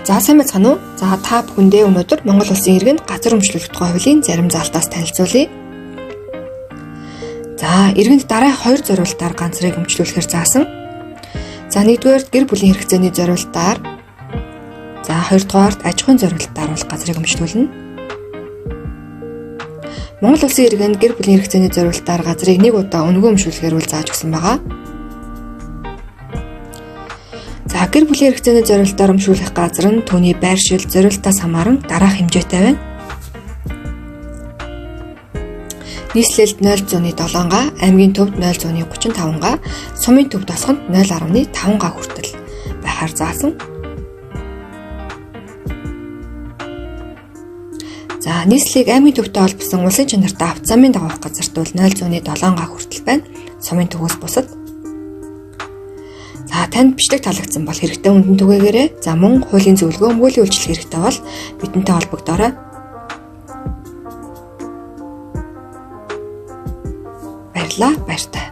За сайн байцгаана уу? За та бүхэндээ өнөөдөр Монгол Улсын иргэнд газар өмчлөх тухай хуулийн зарим залтаас танилцуулъя. За иргэнд дараах 2 зориулалтаар ганцрыг өмчлүүлэхээр заасан. За нэгдүгээр гэр бүлийн хэрэгцээний зориулалтаар, за хоёрдугаарт аж ахуйн зориулалтаар бол газрыг өмчлүүлнэ. Монгол Улсын иргэнд гэр бүлийн хэрэгцээний зориулалтаар газрыг нэг удаа өнгөө өмчлүүлэхээр бол зааж өгсөн байгаа. За гэр бүлийн хэрэгцээний зориулалтаар өмчлүүлэх газар нь түүний байршил зориулалтаас хамааран дараах хэмжээтэй байна. Нийслэлд 0.7 га, аймгийн төвд 0.35 га, сумын төв тосгонд 0.5 га хүртэл байхаар заасан. За нийслэлийг аймгийн төвтэй холбосон улсын чанартай авто замын дагуулах газарт бол 0.7 га хүртэл байна. Сумын төвөөс бусад. За танд бичлэг таалагдсан бол хэрэгтэй үндэнд түгээгээрэй. За мөн хуулийн зөвлөгөө өмгөөлийн үйлчлэл хэрэгтэй бол бидэнтэй холбогдоорой. Баярлалаа, баяртай.